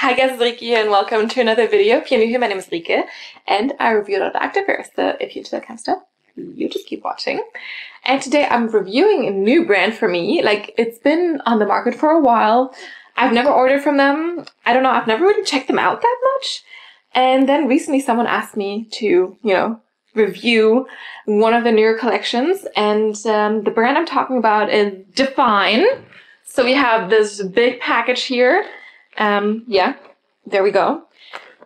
Hi guys, it's Rike here and welcome to another video. If you're new here, my name is Rike and I review a lot of activewear, so if you're into that kind of stuff, you just keep watching. And today I'm reviewing a new brand for me. Like, it's been on the market for a while. I've never ordered from them. I don't know, I've never really checked them out that much. And then recently someone asked me to, review one of the newer collections, and the brand I'm talking about is DFYNE. So we have this big package here. Yeah, there we go.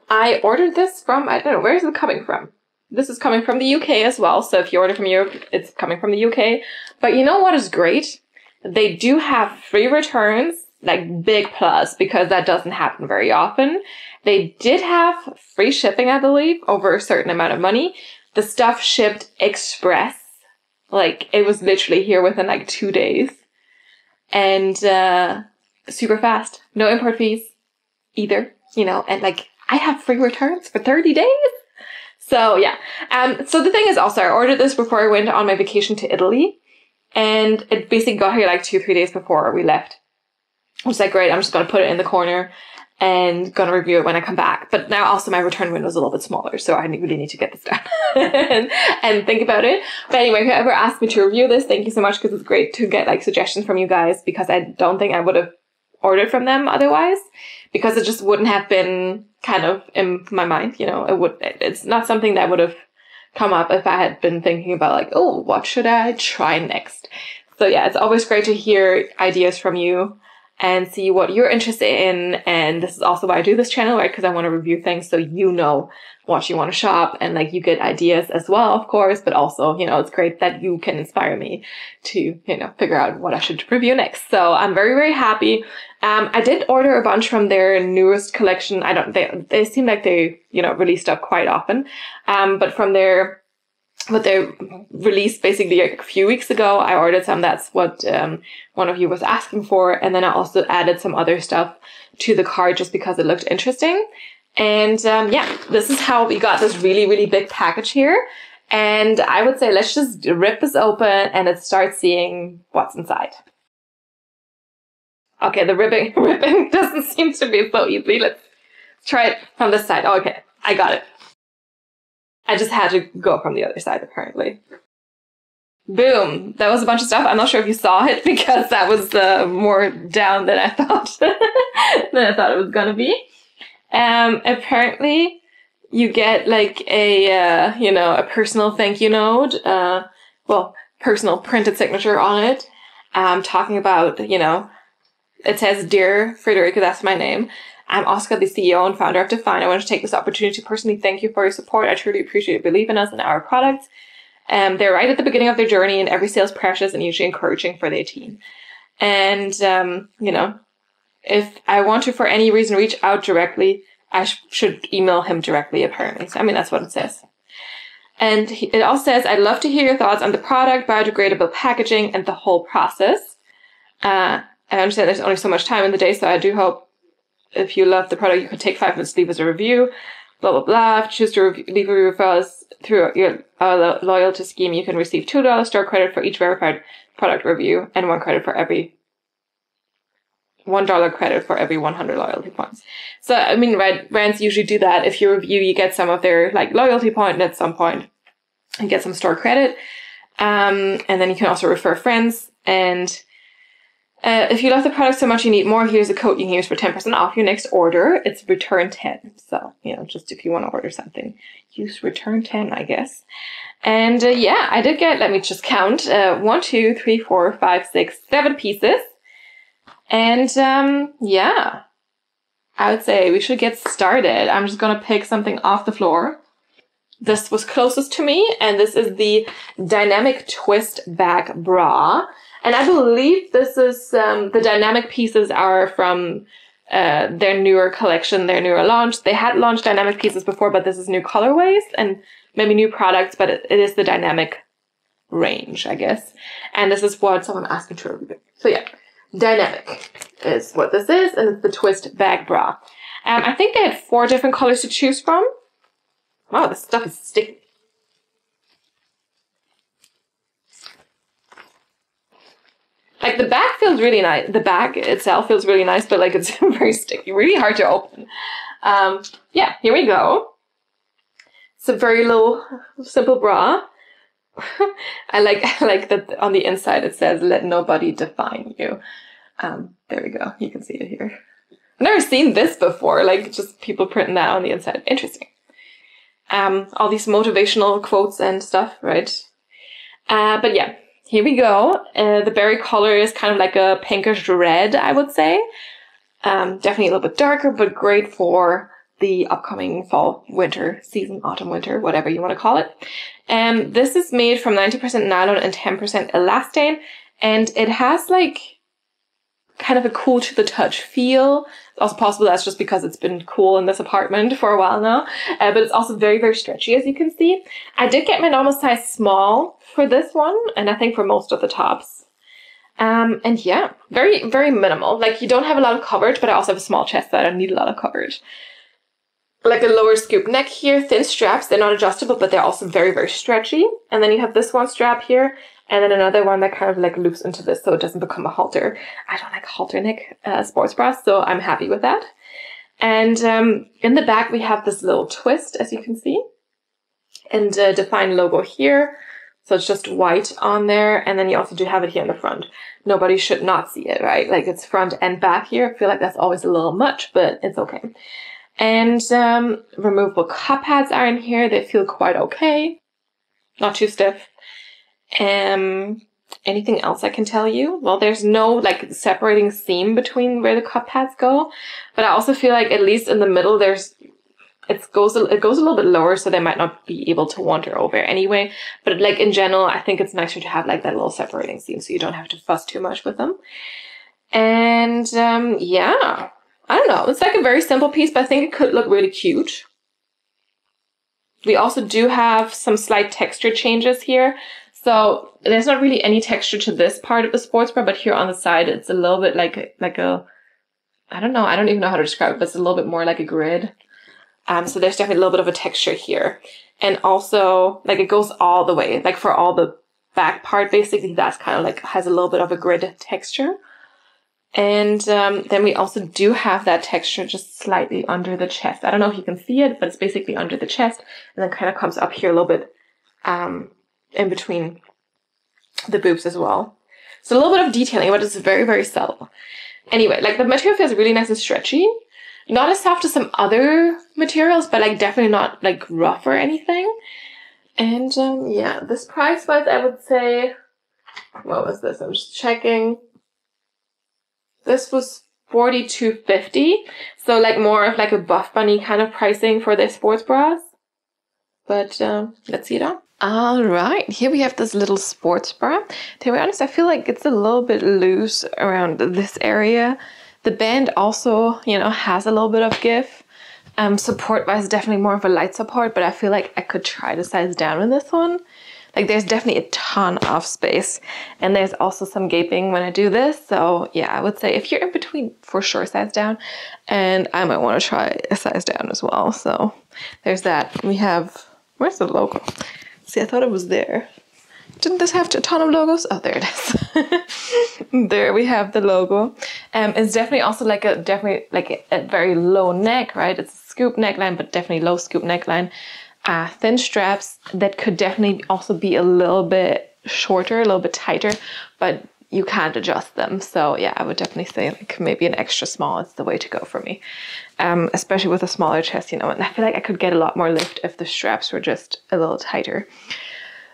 I ordered this from, I don't know, where is it coming from? This is coming from the UK as well. So if you order from Europe, it's coming from the UK. But you know what is great? They do have free returns, like big plus, because that doesn't happen very often. They did have free shipping, I believe, over a certain amount of money. The stuff shipped express. Like, it was literally here within like 2 days. And, super fast. No import fees either, and like I have free returns for 30 days. So yeah. So the thing is also, I ordered this before I went on my vacation to Italy, and it basically got here like 2-3 days before we left. I was like, great, I'm just going to put it in the corner and going to review it when I come back. But now also my return window is a little bit smaller, so I really need to get this done and think about it. But anyway, whoever asked me to review this, thank you so much, because it's great to get like suggestions from you guys, because I don't think I would have ordered from them otherwise, because it just wouldn't have been kind of in my mind, it's not something that would have come up if I had been thinking about like, oh, what should I try next? So yeah, it's always great to hear ideas from you and see what you're interested in. And this is also why I do this channel, right? Because I want to review things so you know what you want to shop, and like you get ideas as well, of course, but also, it's great that you can inspire me to, figure out what I should review next. So I'm very, very happy. I did order a bunch from their newest collection. They seem like they, release stuff quite often. But from what they released basically like a few weeks ago, I ordered some. That's what one of you was asking for. And then I also added some other stuff to the cart just because it looked interesting. And yeah, this is how we got this really, really big package here. And I would say let's just rip this open and let's start seeing what's inside. Okay, the ripping doesn't seem to be so easy. Let's try it from this side. Oh, okay, I got it. I just had to go from the other side, apparently. Boom. That was a bunch of stuff. I'm not sure if you saw it, because that was more down than I thought it was gonna be. Apparently you get like a personal thank you note, personal printed signature on it, talking about, it says, "Dear Frederica," that's my name. "I'm Oscar, the CEO and founder of DFYNE. I want to take this opportunity to personally thank you for your support. I truly appreciate you believe in us and our products. They're right at the beginning of their journey, and every sale is precious and usually encouraging for their team. And, if I want to, for any reason, reach out directly, I should email him directly, apparently." So, I mean, that's what it says. And it also says, "I'd love to hear your thoughts on the product, biodegradable packaging, and the whole process. I understand there's only so much time in the day, so I do hope if you love the product, you could take 5 minutes to leave us a review, blah, blah, blah. If you choose to leave a review for us through your loyalty scheme, you can receive $2 store credit for each verified product review, and $1 credit for every $1 credit for every 100 loyalty points." So, I mean, brands usually do that. If you review, you get some of their like loyalty point, and at some point you get some store credit. And then you can also refer friends. And if you love the product so much you need more, here's a code you can use for 10% off your next order. It's return 10. So, just if you want to order something, use return 10, I guess. And yeah, I did get, let me just count, 1, 2, 3, 4, 5, 6, 7 pieces. And yeah, I would say we should get started. I'm just going to pick something off the floor. This was closest to me, and this is the Dynamic Twist Back Bra. And I believe this is, the dynamic pieces are from their newer collection, their newer launch. They had launched dynamic pieces before, but this is new colorways and maybe new products, but it is the dynamic range, I guess. And this is what someone asked me to review. So yeah, dynamic is what this is, and it's the Twist Bag Bra. I think they had 4 different colors to choose from. Wow, this stuff is sticky. Like the back feels really nice. The back itself feels really nice, but like it's very sticky, really hard to open. Yeah, here we go. It's a very low, simple bra. I like that on the inside it says, "Let nobody define you." There we go. You can see it here. I've never seen this before, like just people printing that on the inside. Interesting. All these motivational quotes and stuff, right? But yeah, here we go. The berry color is kind of like a pinkish red, I would say. Definitely a little bit darker, but great for the upcoming fall, winter season, autumn, winter, whatever you want to call it. This is made from 90% nylon and 10% elastane, and it has like kind of a cool to the touch feel. It's also possible that's just because it's been cool in this apartment for a while now, but it's also very, very stretchy, as you can see. I did get my normal size small for this one, and I think for most of the tops. And yeah, very, very minimal. Like you don't have a lot of coverage, but I also have a small chest, so I don't need a lot of coverage. Like a lower scoop neck here, thin straps. They're not adjustable, but they're also very, very stretchy. And then you have this one strap here, and then another one that kind of like loops into this so it doesn't become a halter. I don't like halter neck sports bras, so I'm happy with that. And in the back, we have this little twist, as you can see, and a DFYNE logo here. So it's just white on there, and then you also do have it here in the front. Nobody should not see it, right? Like it's front and back here. I feel like that's always a little much, but it's okay. And removable cup pads are in here. They feel quite okay. Not too stiff. Anything else I can tell you? Well, there's no like separating seam between where the cup pads go, but I also feel like at least in the middle it goes a little bit lower, so they might not be able to wander over anyway. But like in general, I think it's nicer to have like that little separating seam so you don't have to fuss too much with them. And yeah, I don't know. It's like a very simple piece, but I think it could look really cute. We also do have some slight texture changes here. So there's not really any texture to this part of the sports bra, but here on the side, it's a little bit like a, I don't know. I don't even know how to describe it, but it's a little bit more like a grid. So there's definitely a little bit of a texture here. And also, like, it goes all the way. Like, for all the back part, basically, that's kind of, like, has a little bit of a grid texture. And then we also do have that texture just slightly under the chest. I don't know if you can see it, but it's basically under the chest. And then kind of comes up here a little bit in between the boobs as well. So a little bit of detailing, but it's very, very subtle. Anyway, like, the material feels really nice and stretchy. Not as soft as some other materials, but like definitely not like rough or anything. And yeah, this price-wise, I would say, what was this? I'm just checking. This was $42.50. So like more of like a Buff Bunny kind of pricing for their sports bras. But let's see it on. All right, here we have this little sports bra. To be honest, I feel like it's a little bit loose around this area. The band also, you know, has a little bit of give. Support-wise, definitely more of a light support, but I feel like I could try to size down in this one. Like, there's definitely a ton of space, and there's also some gaping when I do this. So yeah, I would say if you're in between, for sure, size down. And I might want to try a size down as well. So there's that. We have, where's the logo? See, I thought it was there. Didn't this have a ton of logos? Oh, there it is. There we have the logo. It's definitely also like a very low neck, right? It's a scoop neckline, but definitely low scoop neckline. Thin straps that could definitely also be a little bit shorter, a little bit tighter, but you can't adjust them. So yeah, I would definitely say like maybe an extra small is the way to go for me. Especially with a smaller chest, you know, and I feel like I could get a lot more lift if the straps were just a little tighter.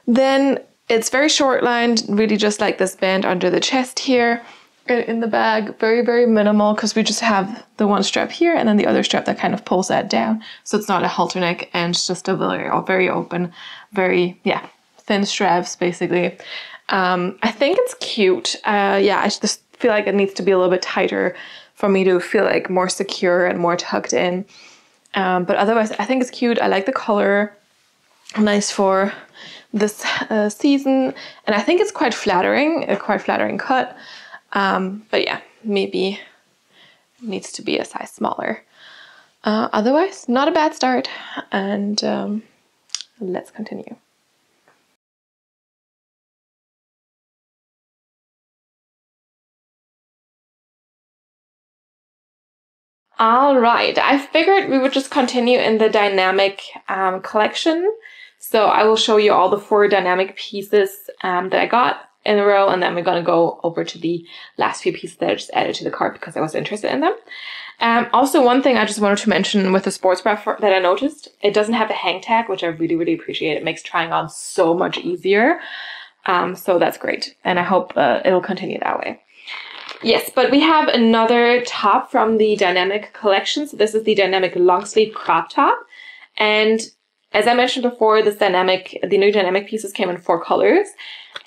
Then it's very short lined, really just like this band under the chest here in the bag. Very, very minimal because we just have the one strap here and then the other strap that kind of pulls that down. So it's not a halter neck and it's just a very open, very, yeah, thin straps basically. I think it's cute. Yeah, I just feel like it needs to be a little bit tighter for me to feel like more secure and more tucked in. But otherwise, I think it's cute. I like the color. Nice for this season, and I think it's quite flattering, a quite flattering cut, but yeah, maybe needs to be a size smaller. Otherwise, not a bad start, and let's continue. All right, I figured we would just continue in the dynamic collection. So I will show you all the 4 dynamic pieces that I got in a row, and then we're going to go over to the last few pieces that I just added to the cart because I was interested in them. Also, one thing I just wanted to mention with the sports bra that I noticed, it doesn't have a hang tag, which I really, really appreciate. It makes trying on so much easier. So that's great, and I hope it'll continue that way. Yes, but we have another top from the dynamic collection. So this is the dynamic long sleeve crop top, and as I mentioned before, the new dynamic pieces came in 4 colors.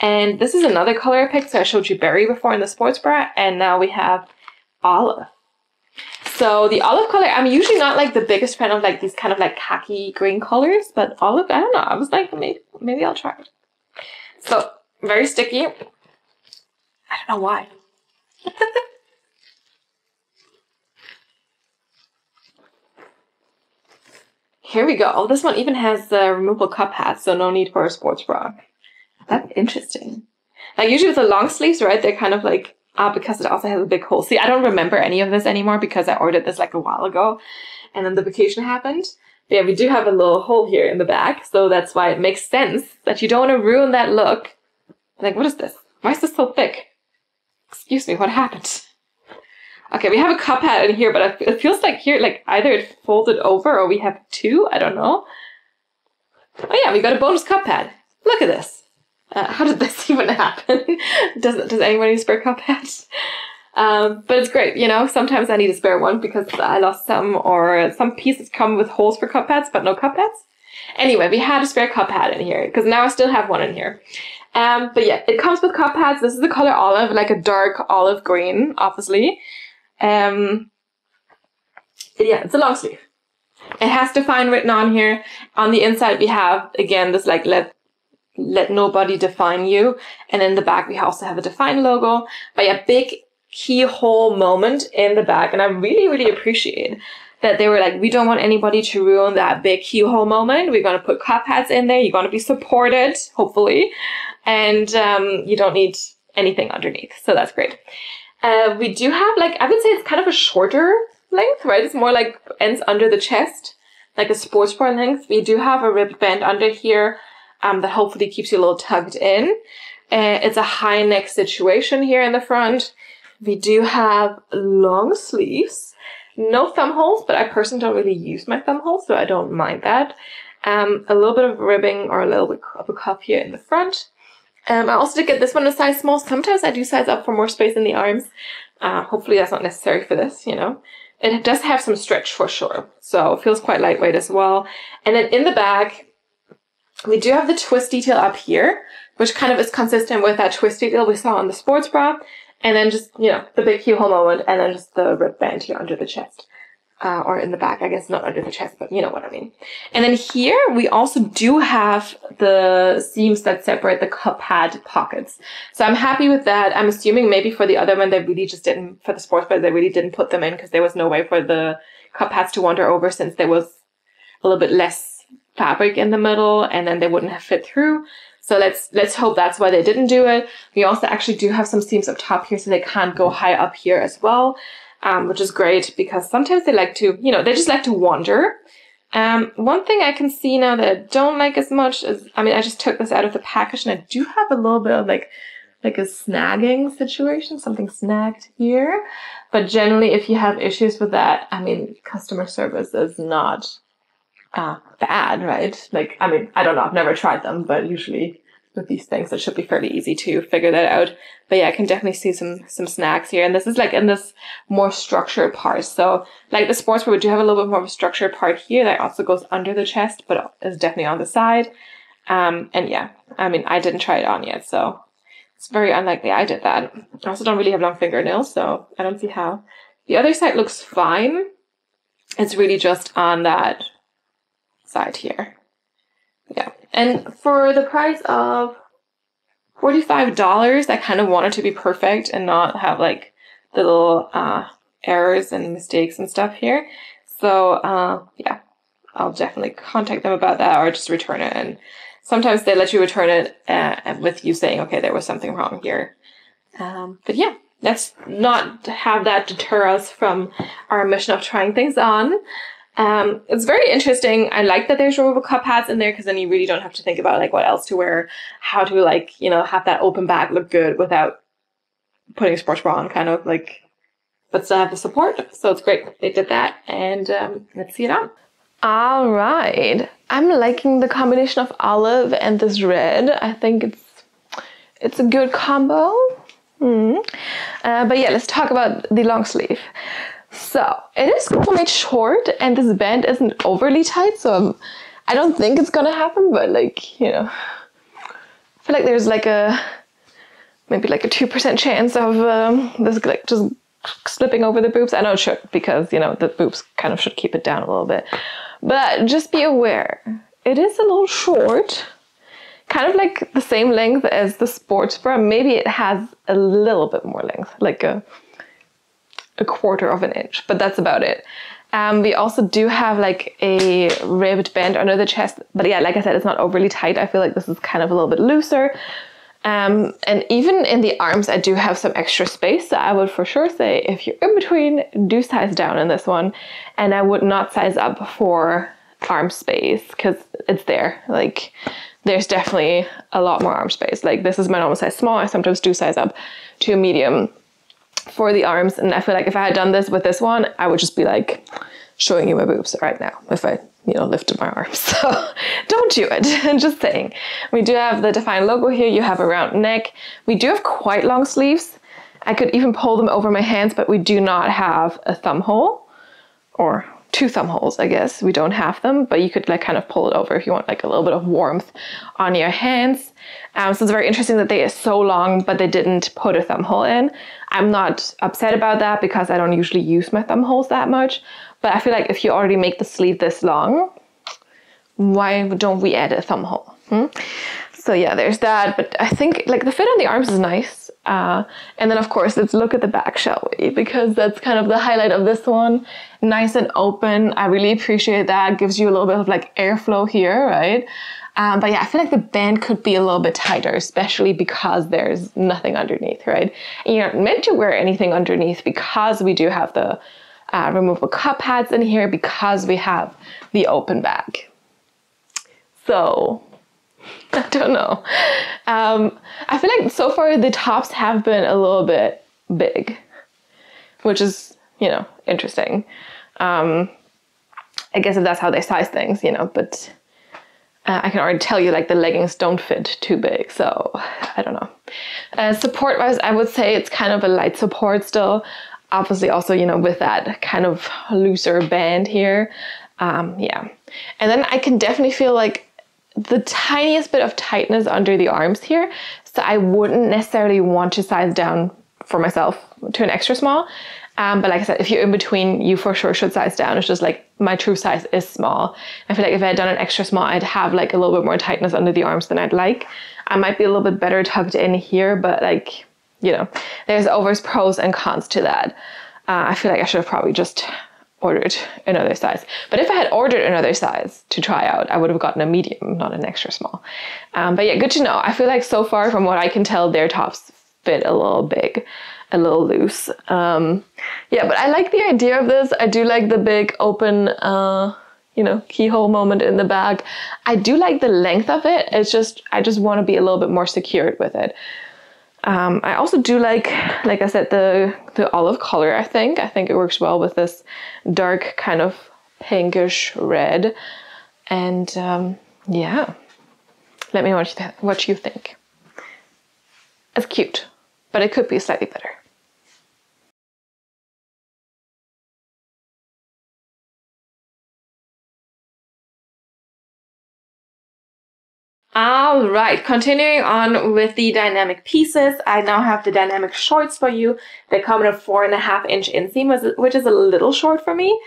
And this is another color I picked. So I showed you berry before in the sports bra, and now we have olive. So the olive color, I'm usually not like the biggest fan of like these kind of like khaki green colors, but olive, I don't know. I was like, maybe I'll try it. So very sticky. I don't know why. Here we go. Oh, this one even has the removable cup hat, so no need for a sports bra. That's interesting. Like usually with the long sleeves, right, they're kind of like, because it also has a big hole. See, I don't remember any of this anymore because I ordered this like a while ago and then the vacation happened. But yeah, we do have a little hole here in the back, so that's why it makes sense that you don't want to ruin that look. Like, what is this? Why is this so thick? Excuse me, what happened? Okay, we have a cup hat in here, but it feels like here, like either it folded over or we have 2. I don't know. Oh yeah, we got a bonus cup hat. Look at this. How did this even happen? Does anybody need a spare cup hat? But it's great, you know. Sometimes I need a spare one because I lost some, or some pieces come with holes for cup hats, but no cup hats. Anyway, we had a spare cup hat in here because now I still have one in here. But yeah, it comes with cup hats. This is the color olive, like a dark olive green, obviously. Yeah, it's a long sleeve. It has DFYNE written on here. On the inside, we have, again, this like, let nobody define you. And in the back, we also have a DFYNE logo. But yeah, big keyhole moment in the back. And I really, really appreciate that they were like, we don't want anybody to ruin that big keyhole moment. We're going to put cup hats in there. You're going to be supported, hopefully. And you don't need anything underneath. So that's great. We do have, like, I would say it's kind of a shorter length, right? It's more like ends under the chest, like a sports bra length. We do have a ribbed band under here that hopefully keeps you a little tugged in. It's a high neck situation here in the front. We do have long sleeves, no thumb holes, but I personally don't really use my thumb holes, so I don't mind that. A little bit of ribbing or a little bit of a cuff here in the front. I also did get this one in a size small. Sometimes I do size up for more space in the arms. Hopefully that's not necessary for this, you know. It does have some stretch for sure. So it feels quite lightweight as well. And then in the back, we do have the twist detail up here, which kind of is consistent with that twist detail we saw on the sports bra. And then just, you know, the big keyhole moment, and then just the rib band here under the chest. Or in the back, I guess not under the chest, but you know what I mean. And then here, we also do have the seams that separate the cup pad pockets. So I'm happy with that. I'm assuming maybe for the other one, they really just didn't, for the sports bra, they really didn't put them in because there was no way for the cup pads to wander over since there was a little bit less fabric in the middle and then they wouldn't have fit through. So let's hope that's why they didn't do it. We also actually do have some seams up top here so they can't go high up here as well. Which is great because sometimes they like to, you know, they just like to wander. One thing I can see now that I don't like as much is, I mean, I just took this out of the package and I do have a little bit of like a snagging situation, something snagged here. But generally, if you have issues with that, I mean, customer service is not bad, right? Like, I mean, I don't know, I've never tried them, but usually with these things, it should be fairly easy to figure that out. But yeah, I can definitely see some snags here. And this is like in this more structured part. So like the sports bra, we do have a little bit more of a structured part here that also goes under the chest, but is definitely on the side. And yeah, I mean, I didn't try it on yet, so it's very unlikely I did that. I also don't really have long fingernails, so I don't see how. The other side looks fine. It's really just on that side here. Yeah, and for the price of $45, I kind of wanted to be perfect and not have like the little errors and mistakes and stuff here. So yeah, I'll definitely contact them about that or just return it. And sometimes they let you return it with you saying, okay, there was something wrong here. But yeah, let's not have that deter us from our mission of trying things on. It's very interesting. I like that there's removable cup pads in there, because then you really don't have to think about like what else to wear, how to like, you know, have that open back look good without putting a sports bra on, kind of like, but still have the support. So it's great they did that, and let's see it on. All right, I'm liking the combination of olive and this red. I think it's a good combo. But yeah, let's talk about the long sleeve. So it is quite short, and this band isn't overly tight, so I don't think it's gonna happen, but like, you know, I feel like there's like maybe like a 2% chance of this like just slipping over the boobs. I know it should, because, you know, the boobs kind of should keep it down a little bit. But just be aware, it is a little short. Kind of like the same length as the sports bra. Maybe it has a little bit more length, like a 1/4 of an inch, but that's about it. We also do have like a ribbed band under the chest, but yeah, like I said, it's not overly tight. I feel like this is kind of a little bit looser. And even in the arms, I do have some extra space. So I would for sure say, if you're in between, do size down in this one. And I would not size up for arm space, because it's there. Like, there's definitely a lot more arm space. Like, this is my normal size small. I sometimes do size up to a medium for the arms. And I feel like if I had done this with this one, I would just be like showing you my boobs right now if I, you know, lifted my arms. So don't do it. I'm just saying. We do have the DFYNE logo here. You have a round neck. We do have quite long sleeves. I could even pull them over my hands, but we do not have a thumb hole, or 2 thumb holes, I guess. We don't have them, but you could like kind of pull it over if you want like a little bit of warmth on your hands. So it's very interesting that they are so long, but they didn't put a thumb hole in. I'm not upset about that, because I don't usually use my thumb holes that much. But I feel like if you already make the sleeve this long, why don't we add a thumb hole? So yeah, there's that. But I think like the fit on the arms is nice. And then of course, let's look at the back, shall we? Because that's kind of the highlight of this one. Nice and open. I really appreciate that. Gives you a little bit of like airflow here, right? But yeah, I feel like the band could be a little bit tighter, especially because there's nothing underneath, right? And you're not meant to wear anything underneath, because we do have the removable cup pads in here, because we have the open back. So I don't know. I feel like so far the tops have been a little bit big, which is, you know, interesting. I guess if that's how they size things, you know, but I can already tell you like the leggings don't fit too big, so I don't know. Support wise, I would say it's kind of a light support still. Obviously also, you know, with that kind of looser band here. Yeah. And then I can definitely feel like the tiniest bit of tightness under the arms here. So I wouldn't necessarily want to size down for myself to an extra small. But like I said, if you're in between, you for sure should size down. It's just like my true size is small. I feel like if I had done an extra small, I'd have like a little bit more tightness under the arms than I'd like. I might be a little bit better tucked in here, but like, you know, there's always pros and cons to that. I feel like I should have probably just ordered another size. But if I had ordered another size to try out, I would have gotten a medium, not an extra small. But yeah, good to know. I feel like so far from what I can tell, their tops fit a little big, a little loose. Yeah, but I like the idea of this. I do like the big open, you know, keyhole moment in the back. I do like the length of it. It's just, I just want to be a little bit more secured with it. I also do like I said, the olive color, I think. I think it works well with this dark kind of pinkish red. And yeah, let me know what you think. It's cute, but it could be slightly better. All right, continuing on with the dynamic pieces, I now have the dynamic shorts for you. They come in a 4.5-inch inseam, which is a little short for me.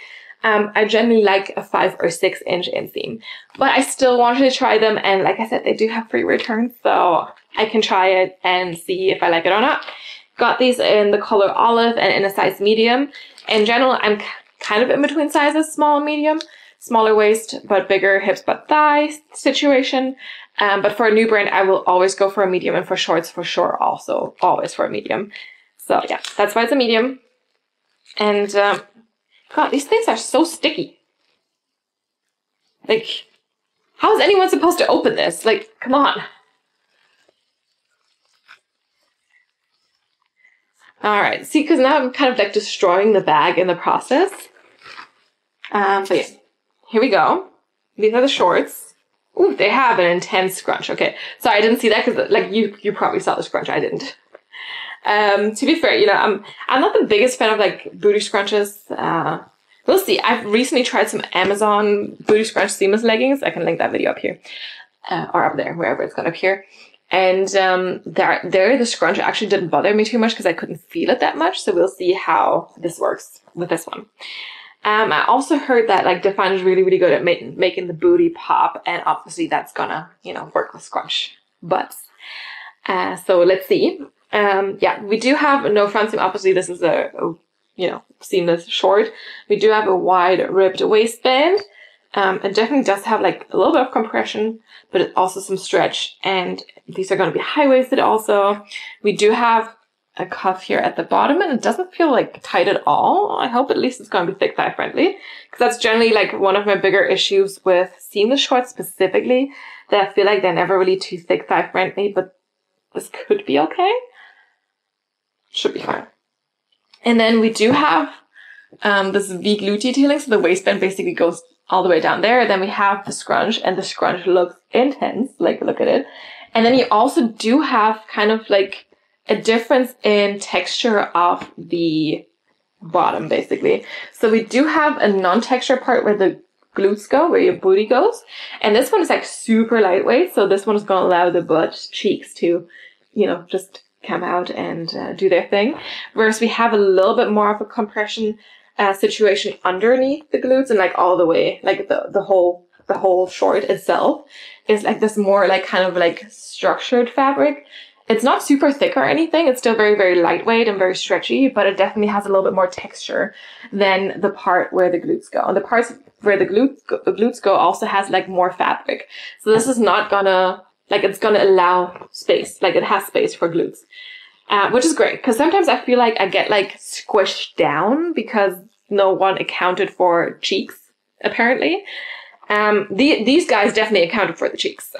I generally like a 5 or 6-inch inseam, but I still wanted to try them. And like I said, they do have free returns, so I can try it and see if I like it or not. Got these in the color olive and in a size medium. In general, I'm kind of in between sizes, small and medium. Smaller waist, but bigger hips, but thighs situation. But for a new brand, I will always go for a medium, and for shorts, for sure, also always for a medium. So yeah, that's why it's a medium. And God, these things are so sticky. Like, how is anyone supposed to open this? Like, come on. All right, see, because now I'm kind of like destroying the bag in the process. But yeah, here we go. These are the shorts. Ooh, they have an intense scrunch. Okay, sorry, I didn't see that because like you probably saw the scrunch. I didn't. To be fair, you know, I'm not the biggest fan of like booty scrunches. We'll see. I've recently tried some Amazon booty scrunch seamless leggings. I can link that video up here or up there, wherever it's going to appear. And there the scrunch actually didn't bother me too much because I couldn't feel it that much. So we'll see how this works with this one. I also heard that like DFYNE is really, really good at making the booty pop, and obviously that's gonna, you know, work with scrunch butts. So let's see. Yeah, we do have no front seam. Obviously, this is a you know, seamless short. We do have a wide ribbed waistband. It definitely does have like a little bit of compression, but it's also some stretch. And these are going to be high-waisted also. We do have a cuff here at the bottom, and it doesn't feel like tight at all. I hope at least it's going to be thick thigh friendly, because that's generally like one of my bigger issues with seamless shorts specifically, that I feel like they're never really too thick thigh friendly, but this could be okay. Should be fine. And then we do have this V-glute detailing, so the waistband basically goes all the way down there. Then we have the scrunch, and the scrunch looks intense, like look at it. And then you also do have kind of like a difference in texture of the bottom, basically. So we do have a non-texture part where the glutes go, where your booty goes. And this one is like super lightweight, so this one is going to allow the butt cheeks to, you know, just come out and do their thing. Whereas we have a little bit more of a compression situation underneath the glutes, and like all the way, like the whole short itself is like this more like kind of like structured fabric. It's not super thick or anything. It's still very, very lightweight and very stretchy, but it definitely has a little bit more texture than the part where the glutes go. And the parts where the glutes go also has like more fabric. So this is not gonna, like, it's gonna allow space. Like, it has space for glutes, which is great. Because sometimes I feel like I get like squished down because no one accounted for cheeks, apparently. These guys definitely accounted for the cheeks.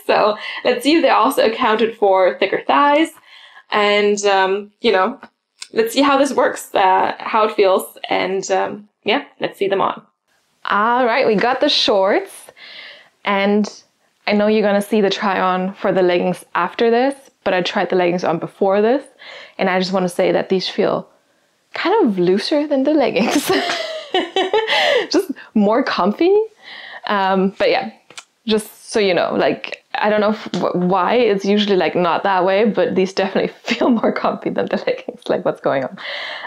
So let's see if they also accounted for thicker thighs. And, you know, let's see how this works, how it feels. And yeah, let's see them on. All right, we got the shorts. And I know you're going to see the try on for the leggings after this, but I tried the leggings on before this. And I just want to say that these feel kind of looser than the leggings. Just more comfy. But yeah, just so you know, like, I don't know why it's usually like not that way, but these definitely feel more comfy than the leggings. Like, what's going on?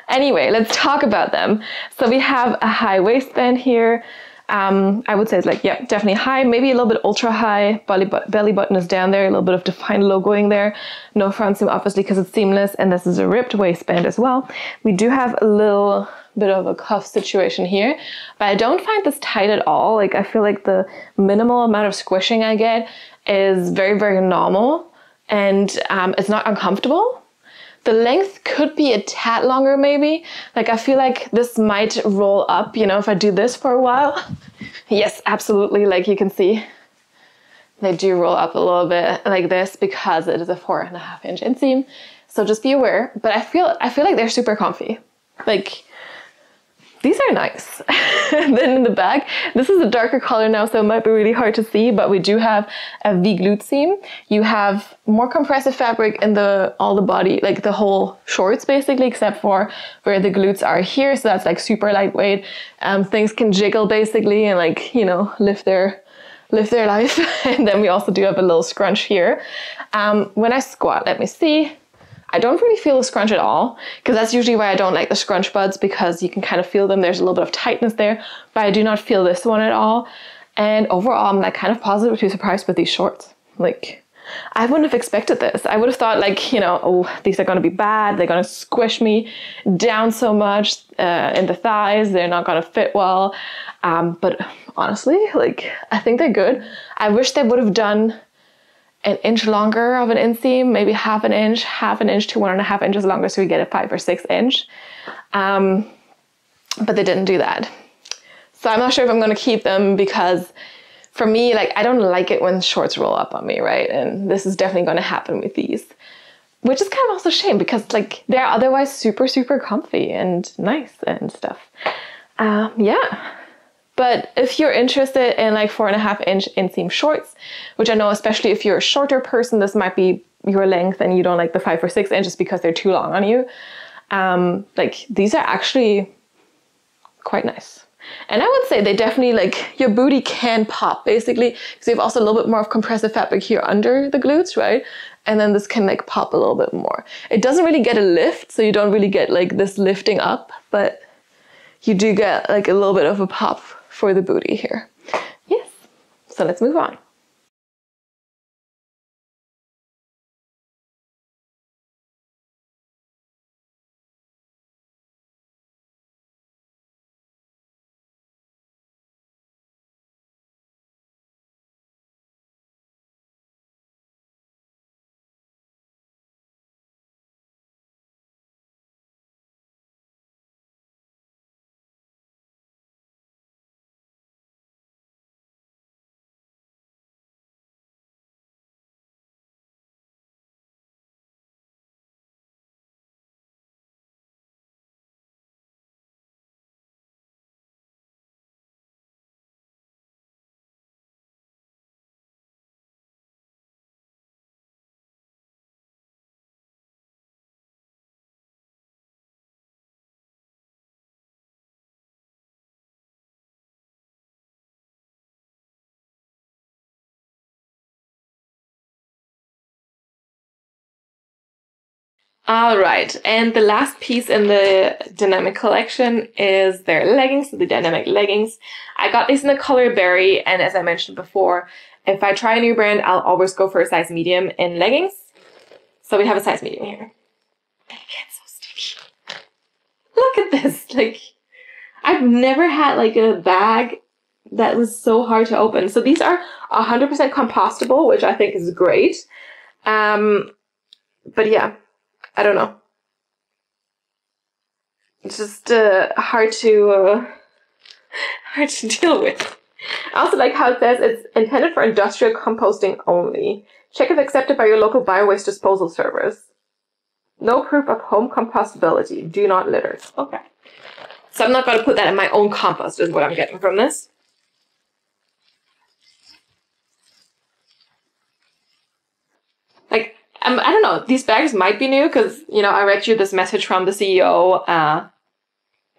Anyway, let's talk about them. So we have a high waistband here. I would say it's like, yeah, definitely high, maybe a little bit ultra high. Belly button is down there, a little bit of DFYNE logoing there. No front seam, obviously, because it's seamless, and this is a ripped waistband as well. We do have a little bit of a cuff situation here, but I don't find this tight at all. Like, I feel like the minimal amount of squishing I get is very, very normal, and it's not uncomfortable. The length could be a tad longer, maybe. Like, I feel like this might roll up, you know, if I do this for a while. Yes, absolutely. Like, you can see, they do roll up a little bit like this because it is a 4.5-inch inseam. So just be aware. But I feel like they're super comfy. Like, these are nice. And then in the back, this is a darker color now, so it might be really hard to see, but we do have a V-glute seam. You have more compressive fabric in all the body, like the whole shorts basically, except for where the glutes are here. So that's like super lightweight. Things can jiggle basically and, like, you know, live their life. And then we also do have a little scrunch here. When I squat, let me see. I don't really feel the scrunch at all, because that's usually why I don't like the scrunch buds, because you can kind of feel them. There's a little bit of tightness there, but I do not feel this one at all. And overall, I'm like kind of positively surprised with these shorts. Like, I wouldn't have expected this. I would have thought, like, you know, oh, these are going to be bad. They're going to squish me down so much in the thighs. They're not going to fit well. But honestly, like, I think they're good. I wish they would have done an inch longer of an inseam, maybe half an inch to 1.5 inches longer, so we get a 5 or 6 inch. But they didn't do that. So I'm not sure if I'm going to keep them, because for me, like, I don't like it when shorts roll up on me, right? And this is definitely going to happen with these, which is kind of also a shame, because like they're otherwise super, super comfy and nice and stuff. Yeah. But if you're interested in like 4.5 inch inseam shorts, which I know, especially if you're a shorter person, this might be your length and you don't like the 5 or 6 inches because they're too long on you. Like, these are actually quite nice. And I would say they definitely, like, your booty can pop basically, because you have also a little bit more of compressive fabric here under the glutes, right? And then this can like pop a little bit more. It doesn't really get a lift, so you don't really get like this lifting up, but you do get like a little bit of a pop for the booty here. Yes, so let's move on. All right, and the last piece in the Dynamic collection is their leggings, the Dynamic leggings. I got these in the color berry, and as I mentioned before, if I try a new brand, I'll always go for a size medium in leggings. So we have a size medium here. It gets so sticky. Look at this. Like, I've never had like a bag that was so hard to open. So these are 100% compostable, which I think is great. But yeah. I don't know. It's just hard to deal with. I also like how it says it's intended for industrial composting only. Check if accepted by your local biowaste disposal service. No proof of home compostability. Do not litter. Okay. So I'm not going to put that in my own compost is what I'm getting from this. Like, I don't know, these bags might be new because, you know, I read you this message from the CEO. I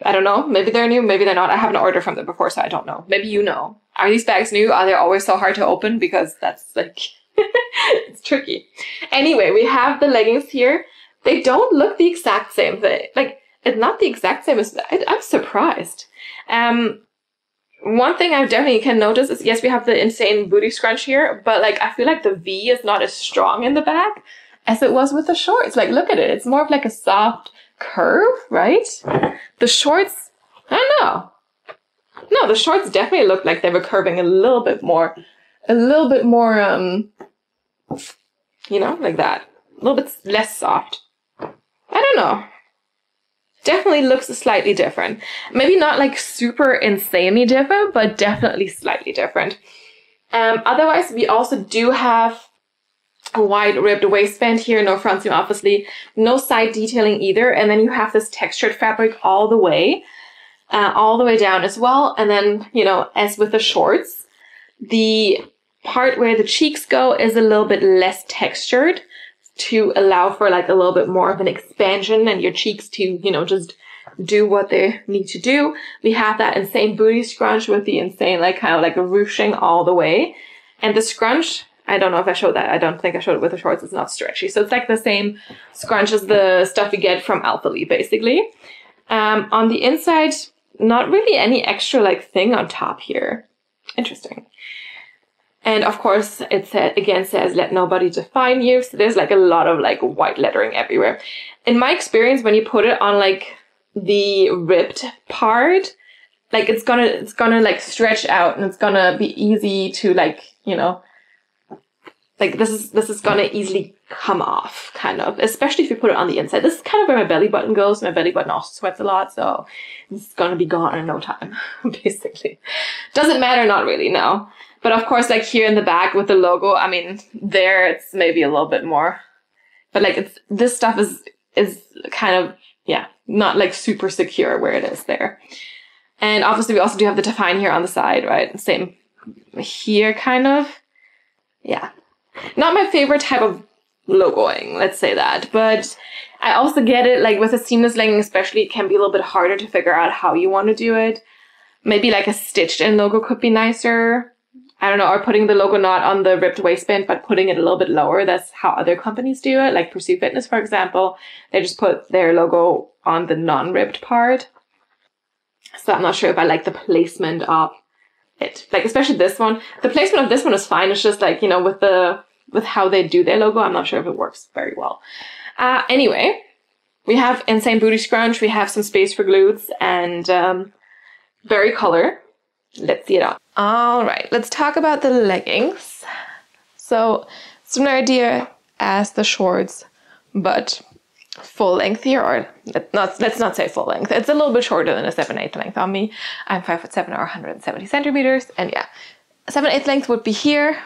don't know, maybe they're new, maybe they're not. I haven't ordered from them before, so I don't know. Maybe you know. Are these bags new? Are they always so hard to open? Because that's like, it's tricky. Anyway, we have the leggings here. They don't look the exact same thing. Like, it's not the exact same as, I'm surprised. One thing I definitely can notice is, yes, we have the insane booty scrunch here, but like, I feel like the V is not as strong in the back as it was with the shorts. Like, look at it. It's more of like a soft curve, right? The shorts, I don't know. No, the shorts definitely look like they were curving a little bit more, you know, like that. A little bit less soft. I don't know. Definitely looks slightly different. Maybe not like super insanely different, but definitely slightly different. Otherwise, we also do have a wide ribbed waistband here, no front seam obviously, no side detailing either, and then you have this textured fabric all the way down as well. And then, you know, as with the shorts, the part where the cheeks go is a little bit less textured, to allow for like a little bit more of an expansion and your cheeks to, you know, just do what they need to do. We have that insane booty scrunch with the insane, like, kind of like a ruching all the way. And the scrunch, I don't know if I showed that. I don't think I showed it with the shorts. It's not stretchy. So it's like the same scrunch as the stuff we get from Alphalete, basically. On the inside, not really any extra like thing on top here. Interesting. And of course, it says, let nobody define you. So there's like a lot of like white lettering everywhere. In my experience, when you put it on like the ribbed part, like it's gonna like stretch out and it's gonna be easy to like, you know, like this is gonna easily come off, kind of, especially if you put it on the inside. This is kind of where my belly button goes. My belly button also sweats a lot, so it's gonna be gone in no time, basically. Doesn't matter, not really, no. But of course, like here in the back with the logo, I mean, there it's maybe a little bit more. But like this stuff is kind of, yeah, not like super secure where it is there. And obviously we also do have the DFYNE here on the side, right? Same here, kind of. Yeah. Not my favorite type of logoing, let's say that. But I also get it, like with a seamless legging especially, it can be a little bit harder to figure out how you want to do it. Maybe like a stitched in logo could be nicer. I don't know, or putting the logo not on the ripped waistband, but putting it a little bit lower. That's how other companies do it. Like Pursue Fitness, for example. They just put their logo on the non-ripped part. So I'm not sure if I like the placement of it. Like, especially this one. The placement of this one is fine. It's just like, you know, with how they do their logo, I'm not sure if it works very well. Anyway, we have insane booty scrunch. We have some space for glutes and berry color. Let's see it on. All right, let's talk about the leggings. So similar idea as the shorts, but full length here, or let's not say full length. It's a little bit shorter than a 7/8 length on me. I'm 5'7" or 170 centimeters, and yeah, 7/8 length would be here.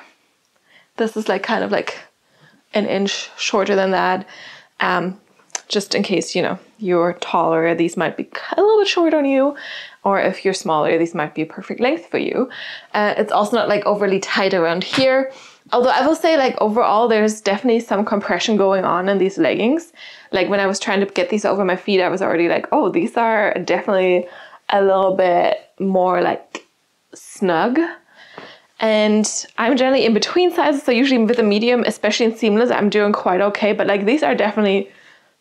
This is like kind of like an inch shorter than that. Just in case, you know, you're taller, these might be a little bit short on you, or if you're smaller, these might be a perfect length for you. It's also not like overly tight around here. Although I will say, like, overall, there's definitely some compression going on in these leggings. Like when I was trying to get these over my feet, I was already like, oh, these are definitely a little bit more like snug. And I'm generally in between sizes, so usually with a medium, especially in seamless, I'm doing quite okay. But like these are definitely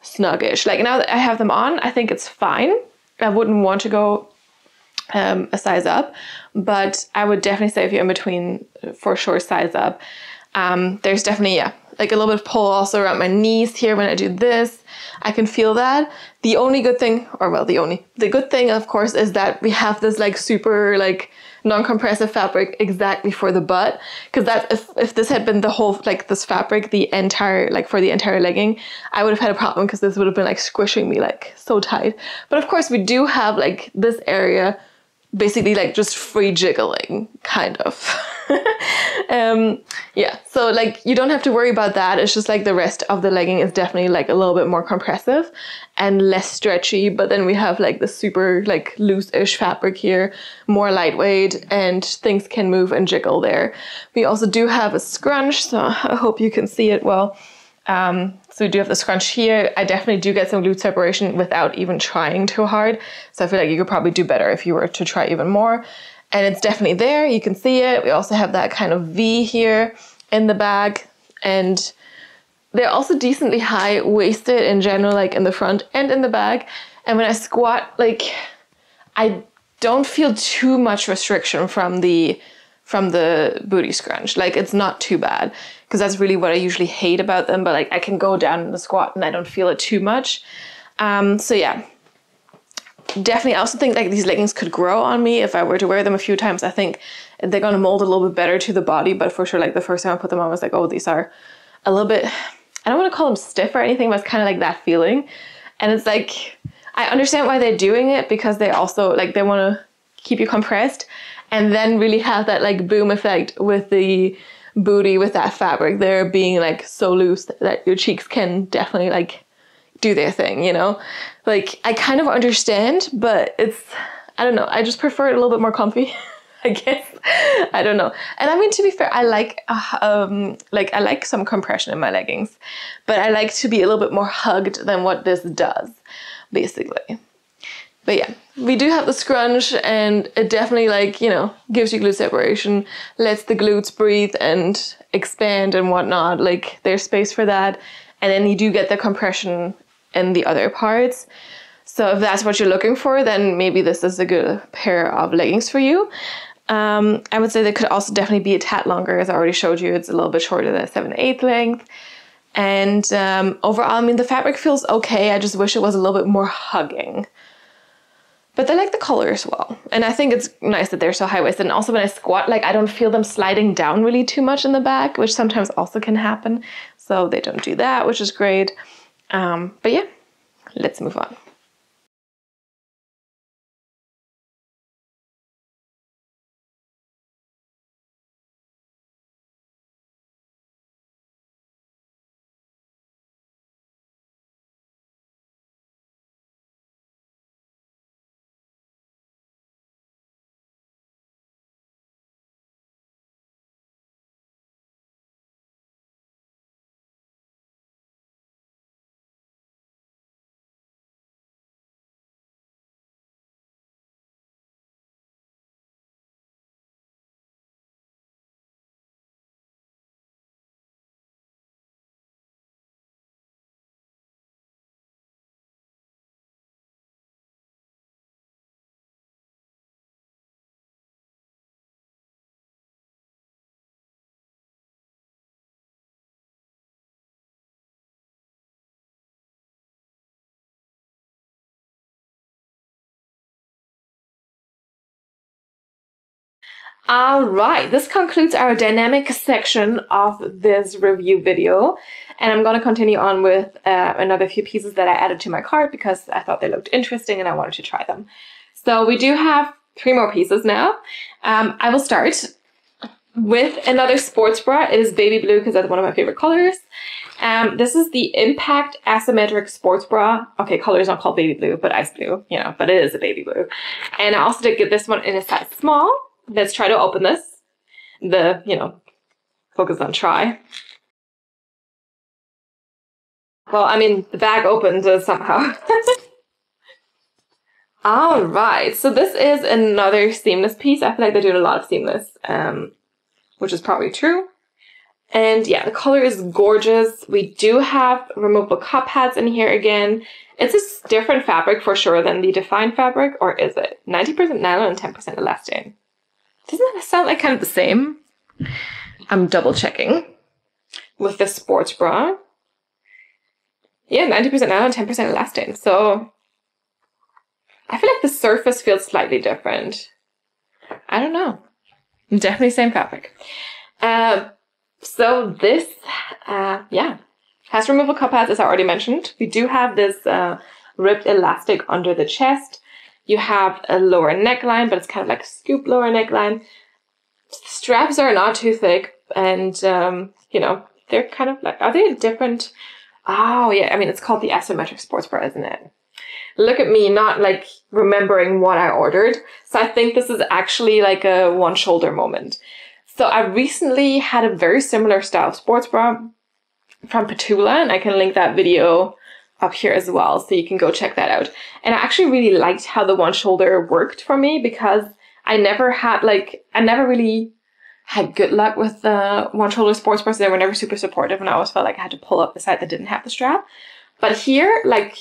snuggish. Like now that I have them on, I think it's fine. I wouldn't want to go a size up, but I would definitely say if you're in between, for sure size up. There's definitely, yeah, like a little bit of pull also around my knees here when I do this. I can feel that. The only good thing, or well, the good thing of course is that we have this like super like non-compressive fabric exactly for the butt, because that if this had been the whole like this fabric the entire like for the entire legging, I would have had a problem because this would have been like squishing me like so tight. But of course we do have like this area basically like just free jiggling kind of. Yeah, so like you don't have to worry about that. It's just like the rest of the legging is definitely like a little bit more compressive and less stretchy, but then we have like the super like loose-ish fabric here, more lightweight, and things can move and jiggle there. We also do have a scrunch, so I hope you can see it well. So we do have the scrunch here. I definitely do get some glute separation without even trying too hard. So I feel like you could probably do better if you were to try even more. And it's definitely there, you can see it. We also have that kind of V here in the back. And they're also decently high-waisted in general, like in the front and in the back. And when I squat, like, I don't feel too much restriction from the booty scrunch. Like, it's not too bad, because that's really what I usually hate about them. But like, I can go down in the squat and I don't feel it too much. So yeah. Definitely, I also think like these leggings could grow on me if I were to wear them a few times. I think they're going to mold a little bit better to the body, but for sure, like the first time I put them on, I was like, oh, these are a little bit, I don't want to call them stiff or anything, but it's kind of like that feeling. And it's like, I understand why they're doing it, because they also like, they want to keep you compressed and then really have that like boom effect with the booty, with that fabric there being like so loose that your cheeks can definitely like do their thing, you know? Like, I kind of understand, but it's, I don't know, I just prefer it a little bit more comfy, I guess. I don't know. And I mean, to be fair, I like I like some compression in my leggings, but I like to be a little bit more hugged than what this does, basically. But yeah, we do have the scrunch, and it definitely, like, you know, gives you glute separation, lets the glutes breathe and expand and whatnot. Like, there's space for that. And then you do get the compression in the other parts. So if that's what you're looking for, then maybe this is a good pair of leggings for you. I would say they could also definitely be a tad longer. As I already showed you, it's a little bit shorter than 7/8 length. And overall, I mean, the fabric feels okay. I just wish it was a little bit more hugging. But they like the color as well. And I think it's nice that they're so high-waisted. And also when I squat, like I don't feel them sliding down really too much in the back, which sometimes also can happen. So they don't do that, which is great. But yeah, let's move on. All right, this concludes our dynamic section of this review video. And I'm going to continue on with another few pieces that I added to my cart because I thought they looked interesting and I wanted to try them. So we do have 3 more pieces now. I will start with another sports bra. It is baby blue because that's one of my favorite colors. This is the Impact Asymmetric Sports Bra. Okay, color is not called baby blue, but ice blue, you know, but it is a baby blue. And I also did get this one in a size small. Let's try to open this. Focus on try. Well, I mean, the bag opens somehow. All right, so this is another seamless piece. I feel like they're doing a lot of seamless, which is probably true. And yeah, the color is gorgeous. We do have removable cup pads in here again. It's a different fabric for sure than the DFYNE fabric, or is it? 90% nylon and 10% elastane. Doesn't that sound like kind of the same? I'm double checking with the sports bra. Yeah, 90% nylon, 10% elastane. So I feel like the surface feels slightly different. I don't know. Definitely same fabric. So this, has removable cup pads, as I already mentioned. We do have this ribbed elastic under the chest. You have a lower neckline, but it's kind of like a scoop lower neckline. Straps are not too thick, and they're kind of like, are they different? Oh yeah, I mean, it's called the Asymmetric Sports Bra, isn't it? Look at me, not like remembering what I ordered. So I think this is actually like a one shoulder moment. So I recently had a very similar style of sports bra from Petula, and I can link that video up here as well, so you can go check that out. And I actually really liked how the one shoulder worked for me because I never really had good luck with the one shoulder sports bras. They were never super supportive, and I always felt like I had to pull up the side that didn't have the strap. But here, like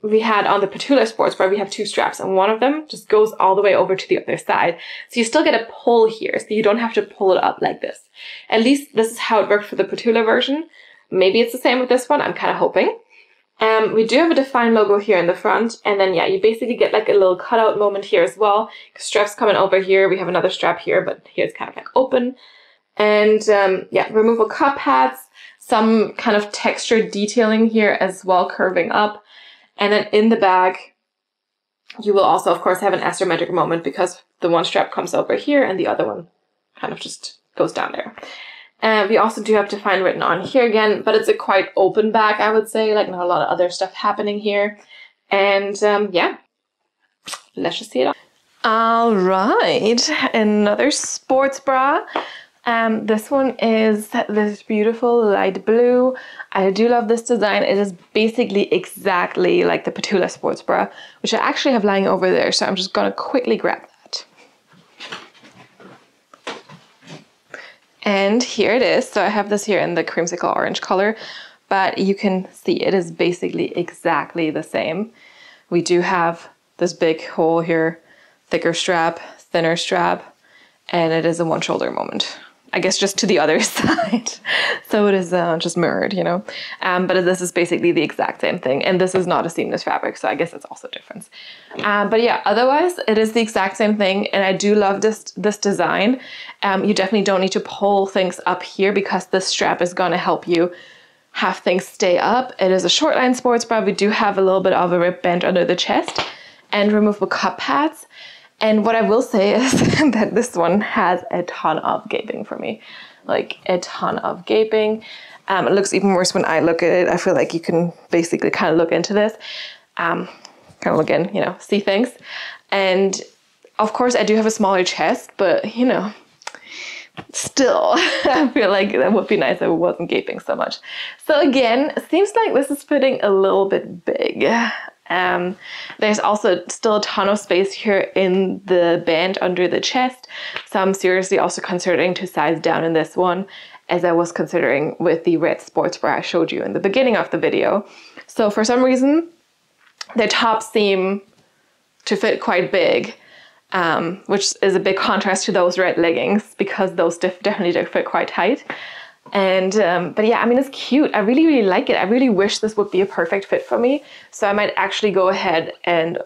we had on the Petula sports bra, we have 2 straps, and one of them just goes all the way over to the other side. So you still get a pull here, so you don't have to pull it up like this. At least this is how it worked for the Petula version. Maybe it's the same with this one, I'm kind of hoping. We do have a DFYNE logo here in the front, and then yeah, you basically get like a little cutout moment here as well. Straps coming over here, we have another strap here, but here it's kind of like open. And removable cup pads, some kind of textured detailing here as well, curving up. And then in the bag, you will also, of course, have an asymmetric moment because the one strap comes over here and the other one kind of just goes down there. We also do have DFYNE written on here again, but it's a quite open bag, I would say, like not a lot of other stuff happening here. And let's just see it on. All right, another sports bra. This one is this beautiful light blue. I do love this design. It is basically exactly like the Petula sports bra, which I actually have lying over there. So I'm just gonna quickly grab that. And here it is. So I have this here in the creamsicle orange color, but you can see it is basically exactly the same. We do have this big hole here, thicker strap, thinner strap, and it is a one shoulder moment. I guess just to the other side. So it is just mirrored, you know. But this is basically the exact same thing. And this is not a seamless fabric, so I guess it's also a difference. But yeah, otherwise it is the exact same thing. And I do love this design. You definitely don't need to pull things up here because this strap is going to help you have things stay up. It is a short line sports bra. We do have a little bit of a rib band under the chest and removable cup pads. And what I will say is that this one has a ton of gaping for me, like a ton of gaping. It looks even worse when I look at it. I feel like you can basically kind of look into this, kind of look in, you know, see things. And of course I do have a smaller chest, but you know, still, I feel like that would be nice if it wasn't gaping so much. So again, it seems like this is fitting a little bit big. There's also still a ton of space here in the band under the chest. So I'm seriously also considering to size down in this one, as I was considering with the red sports bra I showed you in the beginning of the video. So for some reason, the tops seem to fit quite big. Which is a big contrast to those red leggings because those definitely do fit quite tight. And but yeah, I mean, it's cute. I really, really like it. I really wish this would be a perfect fit for me. So I might actually go ahead and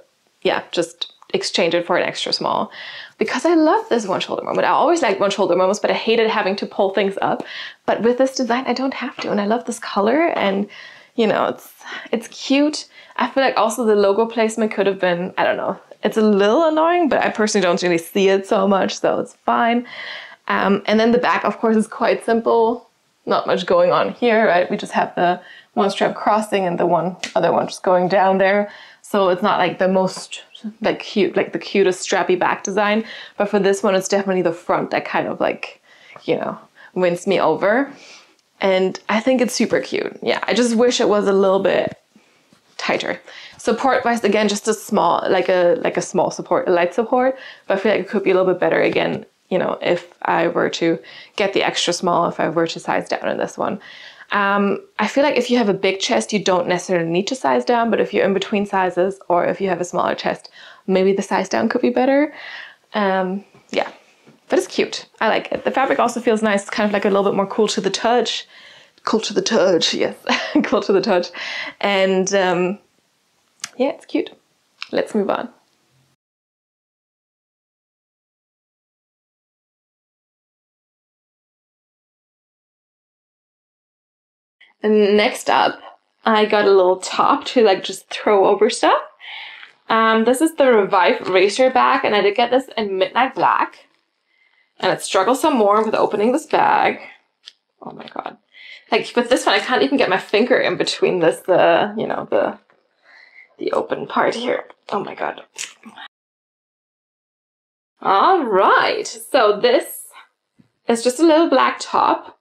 yeah, just exchange it for an extra small because I love this one shoulder moment. I always liked one shoulder moments, but I hated having to pull things up. But with this design, I don't have to. And I love this color and you know, it's cute. I feel like also the logo placement could have been, I don't know, it's a little annoying, but I personally don't really see it so much, so it's fine. And then the back, of course, is quite simple. Not much going on here, right? We just have the one strap crossing and the other one just going down there. So it's not like the most like cute, like the cutest strappy back design. But for this one, it's definitely the front that kind of like, you know, wins me over. And I think it's super cute. Yeah, I just wish it was a little bit tighter. Support wise, again, just a small, like a small support, a light support, but I feel like it could be a little bit better again, you know, if I were to get the extra small, if I were to size down in this one. I feel like if you have a big chest, you don't necessarily need to size down, but if you're in between sizes or if you have a smaller chest, maybe the size down could be better. Yeah, but it's cute. I like it. The fabric also feels nice. It's kind of like a little bit more cool to the touch. Cool to the touch, yes, cool to the touch. And yeah, it's cute. Let's move on. And next up, I got a little top to like just throw over stuff. This is the Revive Racer bag, and I did get this in Midnight Black. And it struggles some more with opening this bag. Oh my god. Like with this one, I can't even get my finger in between this, you know, the open part here. Oh my god. All right, so this is just a little black top.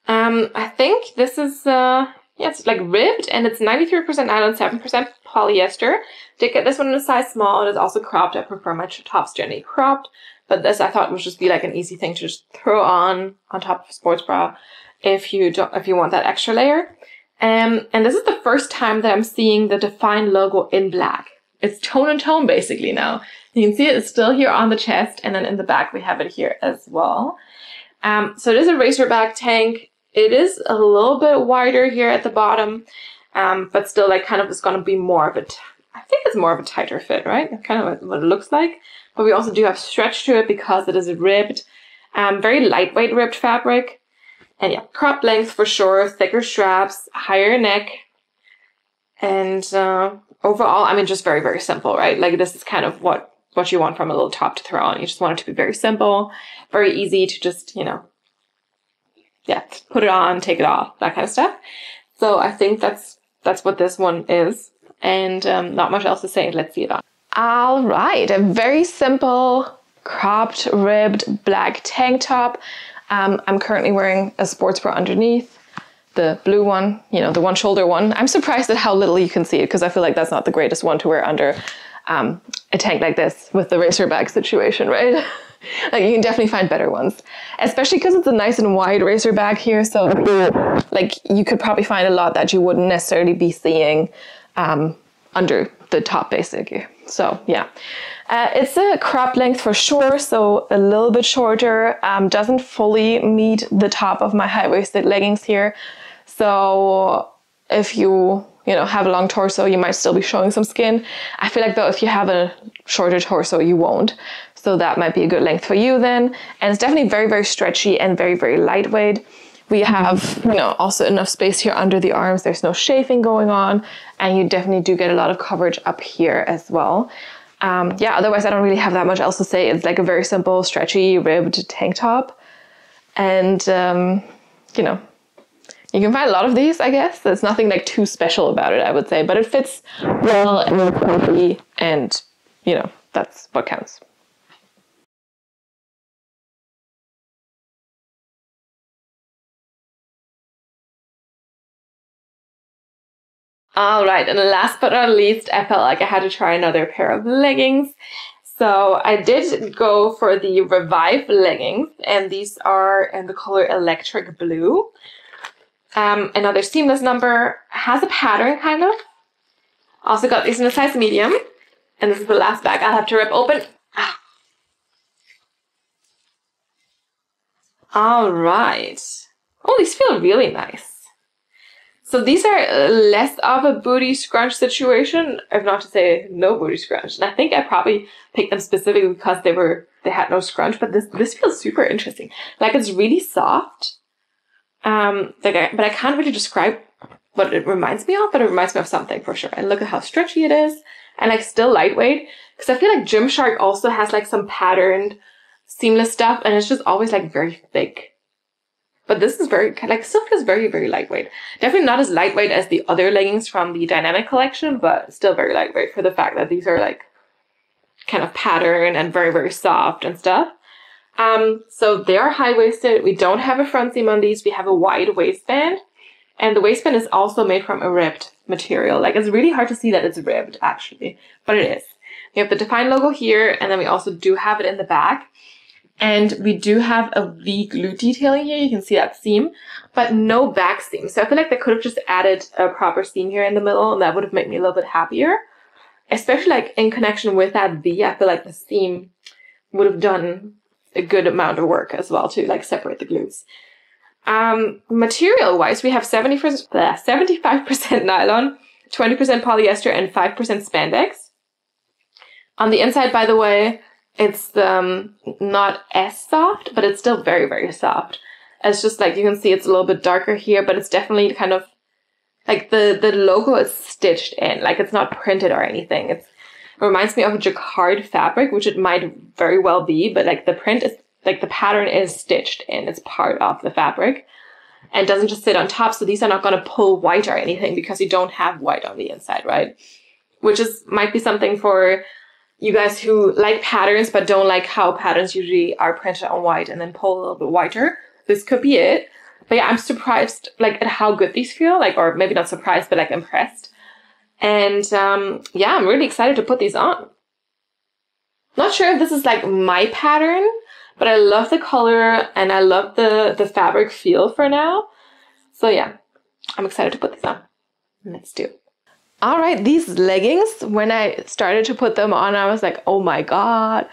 I think this is, yeah, it's like ribbed and it's 93% nylon, 7% polyester. Did get this one in a size small. It is also cropped. I prefer my tops generally cropped, but this I thought would just be like an easy thing to just throw on top of a sports bra if you want that extra layer. And this is the first time that I'm seeing the DFYNE logo in black. It's tone and tone basically now. You can see it's still here on the chest, and then in the back we have it here as well. So it is a racer back tank. It is a little bit wider here at the bottom, but still like kind of is going to be more of a, I think it's more of a tighter fit, right? That's kind of what it looks like. But we also do have stretch to it because it is ribbed, very lightweight ribbed fabric. And yeah, crop length for sure, thicker straps, higher neck. And overall, I mean, just very, very simple, right? Like this is kind of what you want from a little top to throw on. You just want it to be very simple, very easy to just, you know, yeah, put it on, take it off, that kind of stuff. So I think that's what this one is. And not much else to say. Let's see it on. All right, a very simple cropped ribbed black tank top. I'm currently wearing a sports bra underneath, the blue one, you know, the one shoulder one. I'm surprised at how little you can see it because I feel like that's not the greatest one to wear under a tank like this with the racer bag situation, right? Like you can definitely find better ones, especially because it's a nice and wide racer bag here. So like you could probably find a lot that you wouldn't necessarily be seeing under the top basically. So yeah, It's a crop length for sure, so a little bit shorter, doesn't fully meet the top of my high-waisted leggings here. So if you have a long torso, you might still be showing some skin. I feel like though, if you have a shorter torso, you won't. So that might be a good length for you then. And it's definitely very, very stretchy and very, very lightweight. We have, also enough space here under the arms. There's no chafing going on, and you definitely do get a lot of coverage up here as well. Yeah, otherwise I don't really have that much else to say. It's like a very simple, stretchy, ribbed tank top. And, you can find a lot of these, I guess. There's nothing like too special about it, I would say. But it fits well and it's comfy, and, that's what counts. All right, and last but not least, I felt like I had to try another pair of leggings. So I did go for the Revive leggings, and these are in the color Electric Blue. Another seamless number, has a pattern kind of. Also got these in a size medium, and this is the last bag I'll have to rip open. All right. Oh, these feel really nice. So these are less of a booty scrunch situation, if not to say no booty scrunch. And I think I probably picked them specifically because they had no scrunch, but this feels super interesting. Like, it's really soft. But I can't really describe what it reminds me of, but it reminds me of something for sure. And look at how stretchy it is, and like still lightweight. Because I feel like Gymshark also has like some patterned seamless stuff, and it's just always like very thick. But this is very, like, still feels very, very lightweight. Definitely not as lightweight as the other leggings from the Dynamic collection, but still very lightweight for the fact that these are like kind of patterned and very, very soft and stuff. So they are high-waisted. We don't have a front seam on these. We have a wide waistband. And the waistband is also made from a ribbed material. Like, it's really hard to see that it's ribbed, actually. But it is. We have the DFYNE logo here, and then we also do have it in the back. And we do have a V glute detailing here. You can see that seam, but no back seam. So I feel like they could have just added a proper seam here in the middle, and that would have made me a little bit happier. Especially like in connection with that V, I feel like the seam would have done a good amount of work as well to like separate the glutes. Material wise, we have 75% nylon, 20% polyester, and 5% spandex. On the inside, by the way, it's not as soft, but it's still very, very soft. It's just like, you can see it's a little bit darker here, but it's definitely kind of like the logo is stitched in, like it's not printed or anything. It reminds me of a jacquard fabric, which it might very well be, but like the print is, like the pattern is stitched in. It's part of the fabric and doesn't just sit on top. So these are not going to pull white or anything because you don't have white on the inside, right? Which might be something for you guys who like patterns but don't like how patterns usually are printed on white and then pull a little bit whiter. This could be it. But yeah, I'm surprised like at how good these feel, like, or maybe not surprised, but like impressed. And yeah, I'm really excited to put these on. Not sure if this is like my pattern, but I love the color and I love the fabric feel for now. So yeah, I'm excited to put these on. Let's do it. All right, these leggings, when I started to put them on, I was like, oh my God,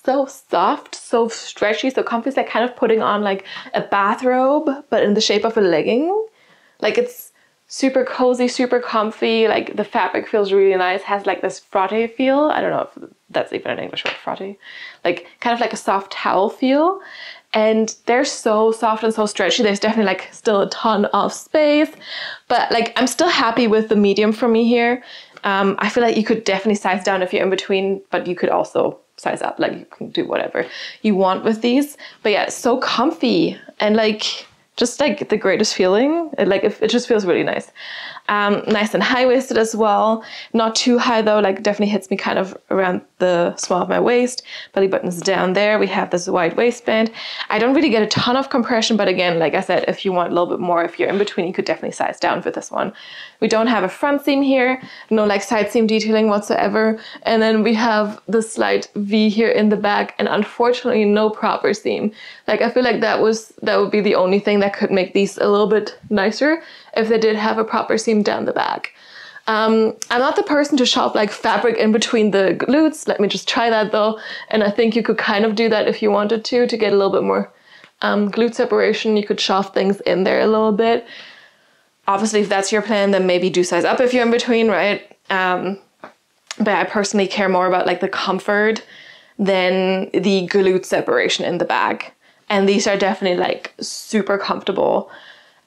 so soft, so stretchy, so comfy. It's like kind of putting on like a bathrobe, but in the shape of a legging. Like, it's super cozy, super comfy. Like, the fabric feels really nice, has like this frotté feel. I don't know if that's even an English word, frotté. Like, kind of like a soft towel feel. And they're so soft and so stretchy. There's definitely like still a ton of space, but like I'm still happy with the medium for me here. I feel like you could definitely size down if you're in between, but you could also size up. Like, you can do whatever you want with these. But yeah, it's so comfy and like just like the greatest feeling. It just feels really nice. Nice and high-waisted as well. Not too high though, like definitely hits me kind of around the small of my waist. Belly button's down there. We have this wide waistband. I don't really get a ton of compression, but again, like I said, if you want a little bit more, if you're in between, you could definitely size down for this one. We don't have a front seam here, no like side seam detailing whatsoever. And then we have the slight V here in the back, and unfortunately no proper seam. Like, I feel like that would be the only thing that could make these a little bit nicer if they did have a proper seam down the back. I'm not the person to shop like fabric in between the glutes. Let me just try that though. And I think you could kind of do that if you wanted to get a little bit more glute separation. You could shove things in there a little bit. Obviously, if that's your plan, then maybe do size up if you're in between, right? But I personally care more about like the comfort than the glute separation in the bag. And these are definitely like super comfortable.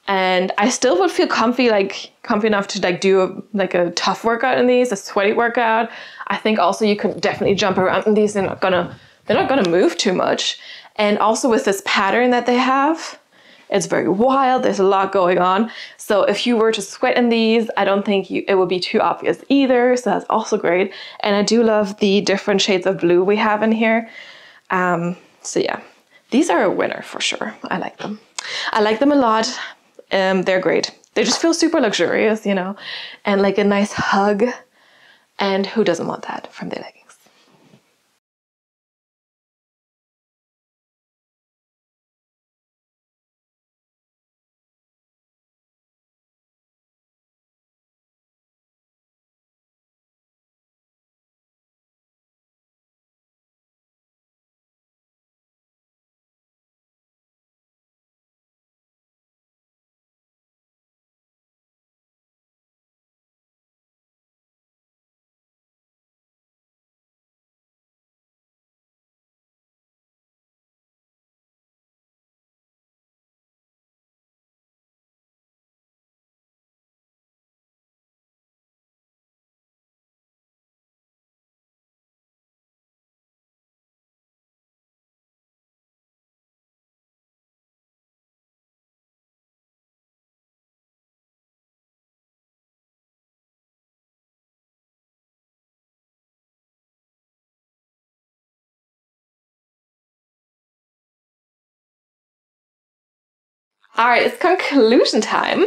And I still would feel comfy enough to like do a tough workout in these, a sweaty workout. I think also you could definitely jump around in these. They're not gonna move too much. And also with this pattern that they have, it's very wild. There's a lot going on. So if you were to sweat in these, I don't think it would be too obvious either. So that's also great. And I do love the different shades of blue we have in here. So yeah, these are a winner for sure. I like them. I like them a lot. They're great. They just feel super luxurious, you know, and like a nice hug. And who doesn't want that from their leggings? All right, it's conclusion time.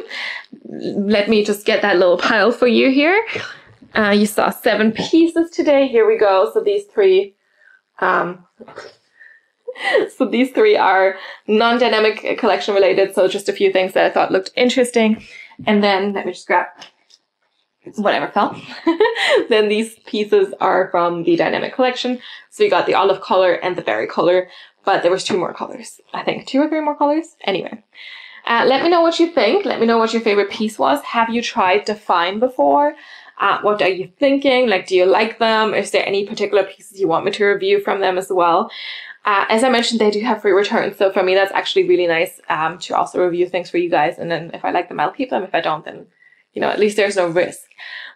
Let me just get that little pile for you here. You saw 7 pieces today. Here we go. So these 3, are non-dynamic collection related. So just a few things that I thought looked interesting. And then let me just grab whatever fell. Then these pieces are from the dynamic collection. So you got the olive color and the berry color, but there was 2 more colors. I think 2 or 3 more colors. Anyway. Let me know what you think. Let me know what your favorite piece was. Have you tried DFYNE before? What are you thinking? Like, do you like them? Is there any particular pieces you want me to review from them as well? As I mentioned, they do have free returns. So for me, that's actually really nice to also review things for you guys. And then if I like them, I'll keep them. If I don't, then, you know, at least there's no risk.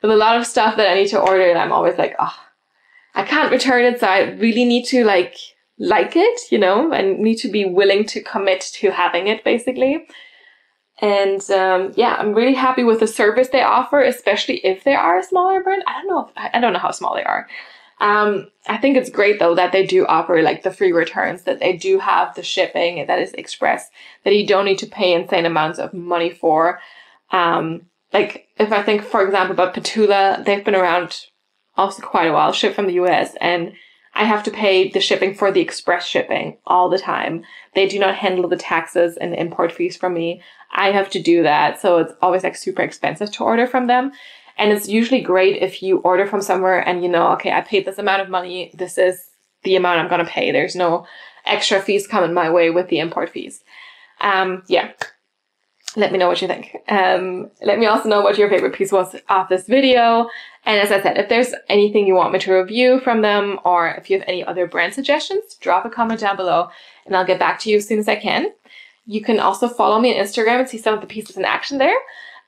With a lot of stuff that I need to order, and I'm always like, oh, I can't return it. So I really need to like it, you know, and need to be willing to commit to having it basically. And yeah, I'm really happy with the service they offer, especially if they are a smaller brand. I don't know how small they are. I think it's great though that they do offer like the free returns, that they do have the shipping that is express, that you don't need to pay insane amounts of money for. Like if I think, for example, about Petula, they've been around also quite a while, shipped from the US, and I have to pay the shipping for the express shipping all the time. They do not handle the taxes and import fees from me. I have to do that. So it's always like super expensive to order from them. And it's usually great if you order from somewhere and you know, okay, I paid this amount of money. This is the amount I'm going to pay. There's no extra fees coming my way with the import fees. Yeah. Let me know what you think. Let me also know what your favorite piece was of this video. And as I said, if there's anything you want me to review from them, or if you have any other brand suggestions, drop a comment down below and I'll get back to you as soon as I can. You can also follow me on Instagram and see some of the pieces in action there.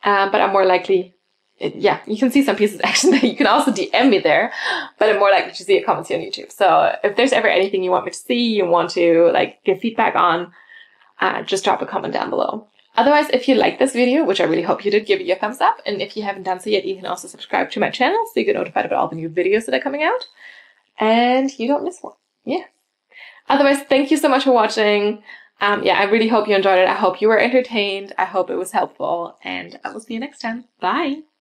But I'm more likely, yeah, you can see some pieces in action there. You can also DM me there, but I'm more likely to see a comment on YouTube. So if there's ever anything you want me to see, you want to like give feedback on, just drop a comment down below. Otherwise, if you like this video, which I really hope you did, give it a thumbs up. And if you haven't done so yet, you can also subscribe to my channel so you get notified about all the new videos that are coming out. And you don't miss one. Yeah. Otherwise, thank you so much for watching. Yeah, I really hope you enjoyed it. I hope you were entertained. I hope it was helpful. And I will see you next time. Bye.